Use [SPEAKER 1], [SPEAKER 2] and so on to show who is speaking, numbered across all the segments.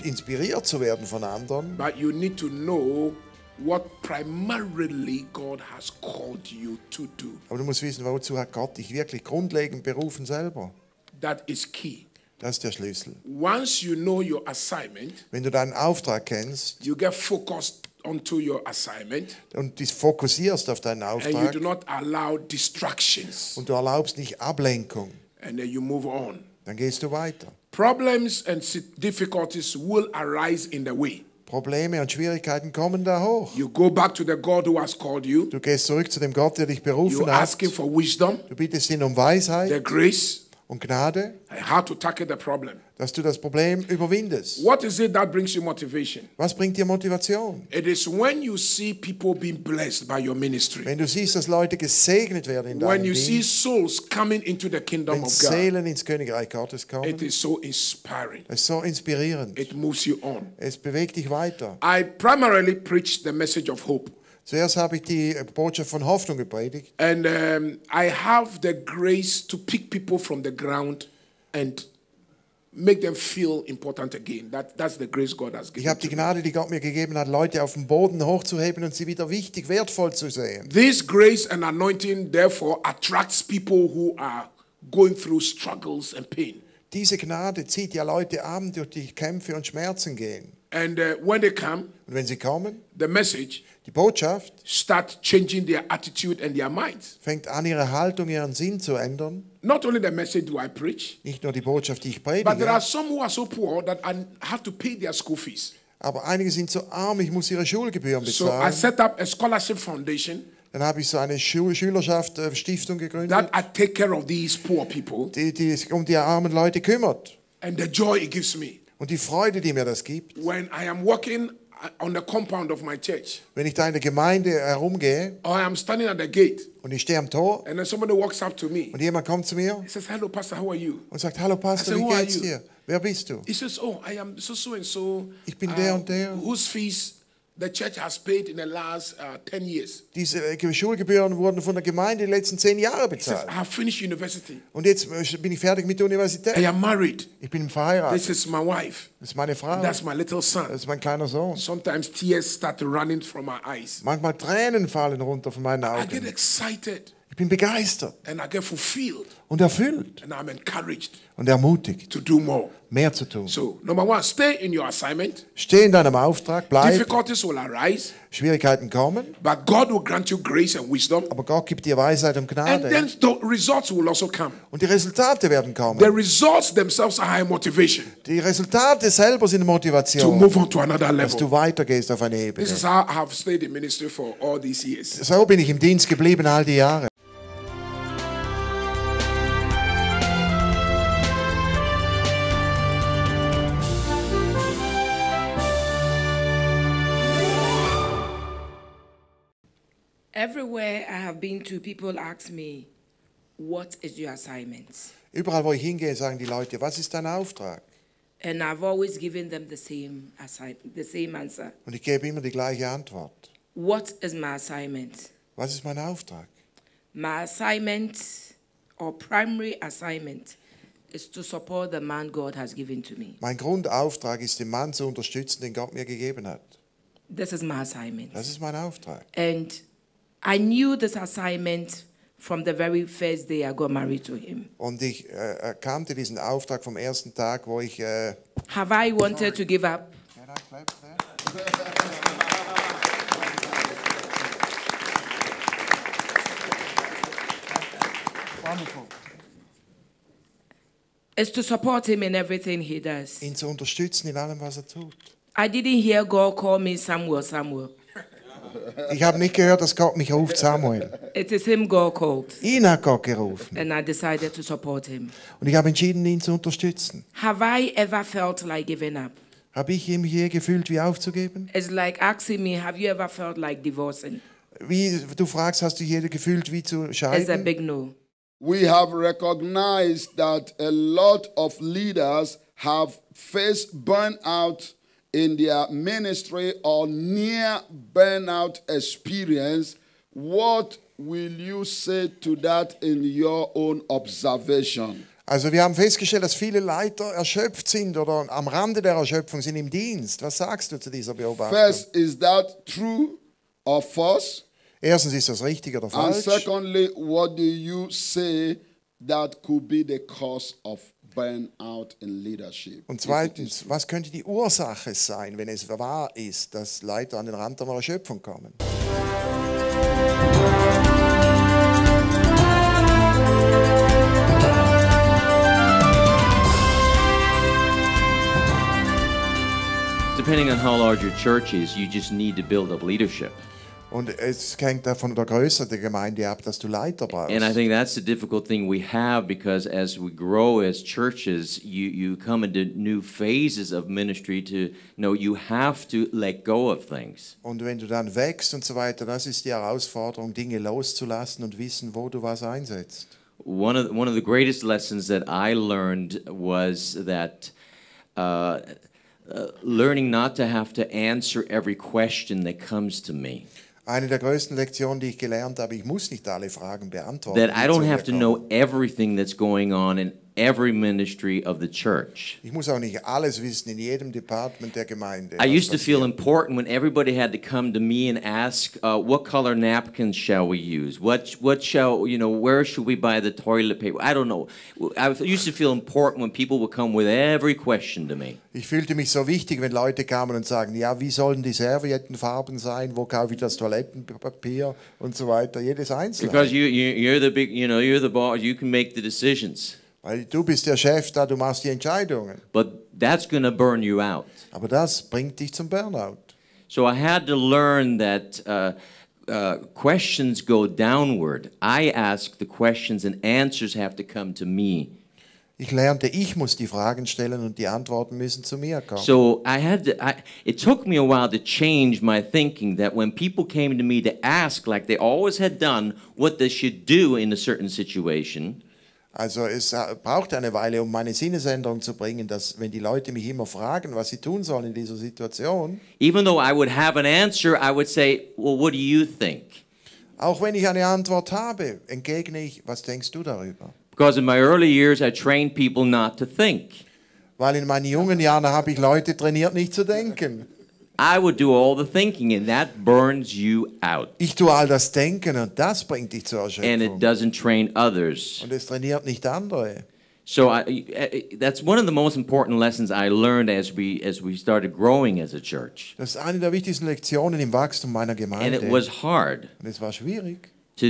[SPEAKER 1] inspiriert zu werden von anderen.
[SPEAKER 2] But you need to know what primarily God has called you to do.
[SPEAKER 1] Aber du musst wissen, wozu hat Gott dich wirklich grundlegend berufen selber.
[SPEAKER 2] That is key.
[SPEAKER 1] Das ist der Schlüssel.
[SPEAKER 2] Once you know your assignment,
[SPEAKER 1] wenn du deinen Auftrag kennst,
[SPEAKER 2] you get focused onto your assignment,
[SPEAKER 1] und dich fokussierst auf deinen Auftrag,
[SPEAKER 2] and you do not allow distractions,
[SPEAKER 1] und du erlaubst nicht Ablenkung,
[SPEAKER 2] and then you move on.
[SPEAKER 1] Dann gehst du weiter.
[SPEAKER 2] Problems and difficulties will arise in the way.
[SPEAKER 1] Probleme und Schwierigkeiten kommen da hoch.
[SPEAKER 2] You go back to the God who has called you.
[SPEAKER 1] Du gehst zurück zu dem Gott, der dich berufen
[SPEAKER 2] You
[SPEAKER 1] hat.
[SPEAKER 2] ask him for wisdom.
[SPEAKER 1] Du bittest ihn um Weisheit,
[SPEAKER 2] the grace,
[SPEAKER 1] und Gnade,
[SPEAKER 2] and how to tackle the problem.
[SPEAKER 1] dass du das Problem überwindest.
[SPEAKER 2] What is it that brings you motivation?
[SPEAKER 1] Was bringt dir Motivation?
[SPEAKER 2] It is when you see people being blessed by your ministry.
[SPEAKER 1] Wenn du siehst, dass Leute gesegnet werden in
[SPEAKER 2] When
[SPEAKER 1] deinem
[SPEAKER 2] you see
[SPEAKER 1] Dienst,
[SPEAKER 2] souls coming into the kingdom
[SPEAKER 1] wenn
[SPEAKER 2] of God.
[SPEAKER 1] Seelen ins Königreich Gottes kommen,
[SPEAKER 2] It is so inspiring.
[SPEAKER 1] es ist so inspirierend.
[SPEAKER 2] It moves you on.
[SPEAKER 1] Es bewegt dich weiter.
[SPEAKER 2] I primarily preach the message of hope.
[SPEAKER 1] Zuerst habe ich die Botschaft von Hoffnung gepredigt.
[SPEAKER 2] And I have the grace to pick people from the ground and make them feel important again. That's the grace God has given.
[SPEAKER 1] Ich habe die Gnade, die Gott mir gegeben hat, Leute auf dem Boden hochzuheben und sie wieder wichtig, wertvoll zu sehen.
[SPEAKER 2] This grace and anointing therefore attracts people who are going through struggles and pain.
[SPEAKER 1] Diese Gnade zieht ja Leute an, durch die Kämpfe und Schmerzen gehen.
[SPEAKER 2] And when they come,
[SPEAKER 1] und wenn sie kommen,
[SPEAKER 2] the message,
[SPEAKER 1] die Botschaft,
[SPEAKER 2] start changing their attitude and their minds.
[SPEAKER 1] Fängt an, ihre Haltung, ihren Sinn zu ändern.
[SPEAKER 2] Not only the message do I preach,
[SPEAKER 1] nicht nur die Botschaft, die ich predige,
[SPEAKER 2] but there are some who are so poor that I have to pay their school fees.
[SPEAKER 1] Aber einige sind so arm, ich muss ihre Schulgebühren bezahlen.
[SPEAKER 2] So I set up a scholarship foundation.
[SPEAKER 1] Dann habe ich so eine Schülerschaft, Stiftung gegründet,
[SPEAKER 2] that I take care of these poor people.
[SPEAKER 1] Die sich um die armen Leute kümmert.
[SPEAKER 2] And the joy it gives me.
[SPEAKER 1] Und die Freude, die mir das gibt.
[SPEAKER 2] When I am walking on the compound of my church.
[SPEAKER 1] Wenn ich da in der Gemeinde herumgehe.
[SPEAKER 2] Or I am standing at the gate.
[SPEAKER 1] Und ich stehe am Tor.
[SPEAKER 2] And then somebody walks up to me.
[SPEAKER 1] Und jemand kommt zu mir.
[SPEAKER 2] He says, "Hello, Pastor, how are you?"
[SPEAKER 1] Und sagt, hallo Pastor, wie geht's dir? Wer bist du?
[SPEAKER 2] He says, "Oh, I am so and so.
[SPEAKER 1] Ich bin der und der.
[SPEAKER 2] Whose fees the church has paid in the last 10 years.
[SPEAKER 1] Diese Schulgebühren wurden von der Gemeinde in den letzten 10 Jahren bezahlt.
[SPEAKER 2] He says, I have finished university.
[SPEAKER 1] Und jetzt bin ich fertig mit der Universität.
[SPEAKER 2] I am married.
[SPEAKER 1] Ich bin verheiratet.
[SPEAKER 2] This is my wife.
[SPEAKER 1] Das ist meine Frau.
[SPEAKER 2] That's my little son.
[SPEAKER 1] Das ist mein kleiner Sohn.
[SPEAKER 2] Sometimes tears start running from my eyes.
[SPEAKER 1] Manchmal Tränen fallen runter von meinen Augen.
[SPEAKER 2] I get excited.
[SPEAKER 1] Ich bin begeistert.
[SPEAKER 2] And I get fulfilled.
[SPEAKER 1] Und erfüllt.
[SPEAKER 2] And I'm encouraged.
[SPEAKER 1] Und ermutigt.
[SPEAKER 2] To do more.
[SPEAKER 1] Mehr zu tun.
[SPEAKER 2] So, number one, stay in your assignment.
[SPEAKER 1] Steh in deinem Auftrag, bleib.
[SPEAKER 2] Difficulties will arise.
[SPEAKER 1] Schwierigkeiten kommen.
[SPEAKER 2] But God will grant you grace and wisdom.
[SPEAKER 1] Aber Gott gibt dir Weisheit und Gnade.
[SPEAKER 2] And then the results will also come.
[SPEAKER 1] Und die Resultate werden kommen.
[SPEAKER 2] The results themselves are high motivation.
[SPEAKER 1] Die Resultate selber sind Motivation.
[SPEAKER 2] To move on to another level.
[SPEAKER 1] Dass du weitergehst auf eine Ebene.
[SPEAKER 2] This is how I have stayed in ministry for all these years.
[SPEAKER 1] So bin ich im Dienst geblieben all die Jahre.
[SPEAKER 3] Everywhere I have been to, people ask me, what is your assignment?
[SPEAKER 1] Überall, wo ich hingehe, sagen die Leute, was ist dein Auftrag?
[SPEAKER 3] And I've always given them the same answer.
[SPEAKER 1] Und ich gebe immer die gleiche Antwort.
[SPEAKER 3] What is my assignment?
[SPEAKER 1] Was ist mein Auftrag?
[SPEAKER 3] My assignment, or primary assignment, is to support the man God has given to me.
[SPEAKER 1] Mein Grundauftrag ist, den Mann zu unterstützen, den Gott mir gegeben hat.
[SPEAKER 3] This is my assignment.
[SPEAKER 1] Das ist mein Auftrag.
[SPEAKER 3] And I knew this assignment from the very first day I got married to him.
[SPEAKER 1] Und ich erkannte diesen Auftrag vom ersten Tag, wo ich...
[SPEAKER 3] Have I wanted to give up?
[SPEAKER 1] Can I clap there? Wonderful.
[SPEAKER 3] Is to support him in everything he does.
[SPEAKER 1] Ihn zu unterstützen in allem, was tut.
[SPEAKER 3] I didn't hear God call me Samuel.
[SPEAKER 1] Ich habe nicht gehört, dass Gott mich ruft, Samuel.
[SPEAKER 3] It is him God called.
[SPEAKER 1] Ihn hat Gott gerufen.
[SPEAKER 3] And I decided to support him.
[SPEAKER 1] Und ich habe entschieden, ihn zu unterstützen.
[SPEAKER 3] Have I ever felt like giving up?
[SPEAKER 1] Habe ich mich je gefühlt, wie aufzugeben?
[SPEAKER 3] It's like asking me, have you ever felt like divorcing?
[SPEAKER 1] Wie du fragst, hast du je gefühlt, wie zu scheiden?
[SPEAKER 3] It's a big no.
[SPEAKER 4] We have recognized that a lot of leaders have faced burnout in their ministry or near burnout experience. What will you say to that in your own observation?
[SPEAKER 1] Also wir haben festgestellt, dass viele Leiter erschöpft sind oder am Rande der Erschöpfung sind im Dienst. Was sagst du zu dieser Beobachtung?
[SPEAKER 4] First, is that true or false?
[SPEAKER 1] Erstens, ist das richtig oder
[SPEAKER 4] And
[SPEAKER 1] falsch?
[SPEAKER 4] secondly, what do you say that could be the cause of burnout in leadership?
[SPEAKER 1] Und zweitens, was könnte die Ursache sein, wenn es wahr ist, dass Leiter an den Rand der Erschöpfung kommen?
[SPEAKER 5] Depending on how large your church is, you just need to build up leadership.
[SPEAKER 1] Und es hängt von der Größe der Gemeinde ab, dass du Leiter brauchst.
[SPEAKER 5] And I think that's the difficult thing we have, because as we grow as churches, you come into new phases of ministry to know you have to let go of things.
[SPEAKER 1] Und wenn du dann wächst und so weiter, das ist die Herausforderung, Dinge loszulassen und wissen, wo du was einsetzt.
[SPEAKER 5] One of the greatest lessons that I learned was that learning not to have to answer every question that comes to me.
[SPEAKER 1] Eine der größten Lektionen, die ich gelernt habe, ich muss nicht alle Fragen beantworten.
[SPEAKER 5] That I
[SPEAKER 1] die zu
[SPEAKER 5] don't
[SPEAKER 1] mir
[SPEAKER 5] have to
[SPEAKER 1] kommen.
[SPEAKER 5] know everything that's going on in every ministry of the church.
[SPEAKER 1] Ich muss auch nicht alles wissen in jedem Department der Gemeinde.
[SPEAKER 5] I
[SPEAKER 1] was
[SPEAKER 5] used to feel
[SPEAKER 1] passiert.
[SPEAKER 5] important when everybody had to come to me and ask, what color napkins shall we use? What shall, where should we buy the toilet paper? I don't know. I used to feel important when people would come with every question to me.
[SPEAKER 1] Ich fühlte mich so wichtig, wenn Leute kamen und sagen, ja, wie sollen die Serviettenfarben sein? Wo kaufe ich das Toilettenpapier und so weiter? Jedes einzelne.
[SPEAKER 5] Because you're the big, you're the boss. You can make the decisions.
[SPEAKER 1] Weil du bist der Chef da, du machst die Entscheidungen.
[SPEAKER 5] But that's going to burn you out.
[SPEAKER 1] Aber das bringt dich zum Burnout.
[SPEAKER 5] So I had to learn that questions go downward. I ask the questions and answers have to come to me.
[SPEAKER 1] Ich lernte, ich muss die Fragen stellen und die Antworten müssen zu mir kommen.
[SPEAKER 5] So it took me a while to change my thinking, that when people came to me to ask, like they always had done, what they should do in a certain situation,
[SPEAKER 1] Also es braucht eine Weile, um meine Sinnesänderung zu bringen, dass wenn die Leute mich immer fragen, was sie tun sollen in dieser Situation,
[SPEAKER 5] even though I would have an answer, I would say, well, what do you think?
[SPEAKER 1] auch wenn ich eine Antwort habe, entgegne ich, was denkst du darüber?
[SPEAKER 5] Because in my early years, I trained people not to think.
[SPEAKER 1] Weil in meinen jungen Jahren habe ich Leute trainiert, nicht zu denken.
[SPEAKER 5] I would do all the thinking, and that burns you out.
[SPEAKER 1] Ich tue all das Denken und das bringt dich zur
[SPEAKER 5] And it
[SPEAKER 1] Erschöpfung.
[SPEAKER 5] doesn't train others.
[SPEAKER 1] Und es trainiert nicht andere.
[SPEAKER 5] So that's one of the most important lessons I learned as we started growing as a church.
[SPEAKER 1] Das ist eine der wichtigsten Lektionen im Wachstum meiner
[SPEAKER 5] And
[SPEAKER 1] Gemeinde.
[SPEAKER 5] it was hard
[SPEAKER 1] Und es war schwierig,
[SPEAKER 5] to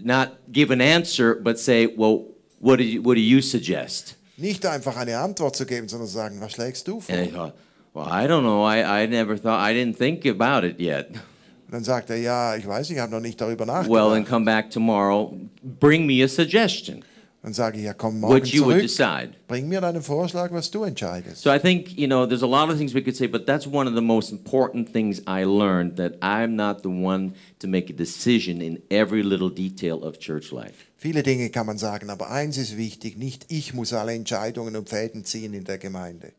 [SPEAKER 5] not give an answer, but say, well, what do you suggest?
[SPEAKER 1] nicht einfach eine Antwort zu geben, sondern zu sagen, was schlägst du vor?
[SPEAKER 5] And I thought, well, I don't know. I didn't think about it yet.
[SPEAKER 1] Und dann sagt er, ja, ich weiß, ich habe noch nicht darüber
[SPEAKER 5] Well, then
[SPEAKER 1] nachgedacht.
[SPEAKER 5] come back tomorrow. Bring me a suggestion,
[SPEAKER 1] Dann sage ich, ja, komm morgen
[SPEAKER 5] what you would
[SPEAKER 1] zurück,
[SPEAKER 5] decide.
[SPEAKER 1] bring mir deinen Vorschlag, was du entscheidest.
[SPEAKER 5] So I think, there's a lot of things we could say, but that's one of the most important things I learned, that I'm not the one to make a decision in every little detail of church life.
[SPEAKER 1] Viele Dinge kann man sagen, aber eins ist wichtig, nicht ich muss alle Entscheidungen und Fäden ziehen in der Gemeinde.